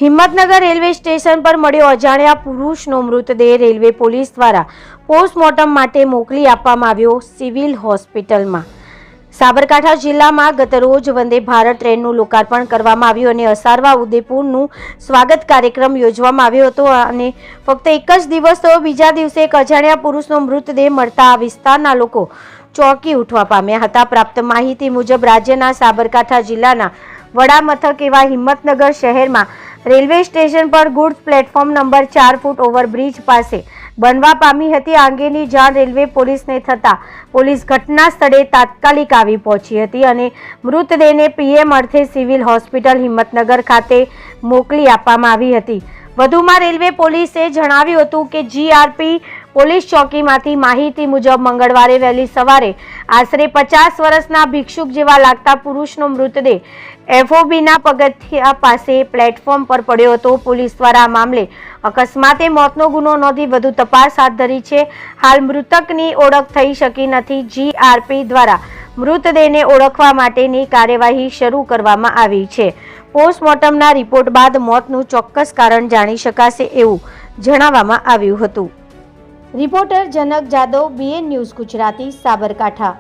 Himmatnagar railway station પર મળ્યો અજાણ્યા પુરુષનો મૃતદેહ રેલવે પોલીસ દ્વારા પોસ્ટમોર્ટમ માટે મોકલી આપવામાં આવ્યો સિવિલ હોસ્પિટલમાં। સાબરકાંઠા જિલ્લામાં ગતરોજ વંદે ભારત ટ્રેનનું લોકાર્પણ કરવામાં આવ્યું અને અસારવા ઉદેપુરનું સ્વાગત કાર્યક્રમ યોજવામાં આવ્યો હતો અને ફક્ત એક જ દિવસ તો બીજા દિવસે એક અજાણ્યા પુરુષનો મૃતદેહ મળતા આ વિસ્તારના લોકો ચોંકી ઉઠવા પામ્યા હતા। પ્રાપ્ત માહિતી મુજબ રાજ્યના સાબરકાંઠા જિલ્લાના વડા મથક એવા હિંમતનગર શહેરમાં રેલવે સ્ટેશન પર ગુડ્સ પ્લેટફોર્મ નંબર 4 ફૂટ ઓવરબ્રિજ પાસે બનવા પામી હતી। આ અંગેની જાણ રેલવે પોલીસને થતાં પોલીસ ઘટના સ્થળે તાત્કાલિક આવી પહોંચી હતી અને મૃતદેહને પીએમ અર્થે સિવિલ હોસ્પિટલ હિંમતનગર ખાતે મોકલી આપવામાં આવી હતી। વધુમાં રેલવે પોલીસે જણાવ્યું હતું કે જીઆરપી પોલીસ ચોકીમાંથી માહિતી મુજબ મંગળવારે વહેલી સવારે આશરે 50 વર્ષના ભિક્ષુક જેવા લાગતા પુરુષનો મૃતદેહ એફઓબીના પગથિયા પાસે પ્લેટફોર્મ પર પડ્યો હતો। પોલીસ દ્વારા આ મામલે અકસ્માતે મોતનો ગુનો નોંધી વધુ તપાસ હાથ ધરી છે। હાલ મૃતકની ઓળખ થઈ શકી નથી। જીઆરપી દ્વારા મૃતદેહને ઓળખવા માટેની કાર્યવાહી શરૂ કરવામાં આવી છે। પોસ્ટમોર્ટમના રિપોર્ટ બાદ મોતનું ચોક્કસ કારણ જાણી શકાશે એવું જણાવવામાં આવ્યું હતું। રિપોર્ટર જનક જાદવ, બીએન ન્યૂઝ ગુજરાતી, સાબરકાંઠા।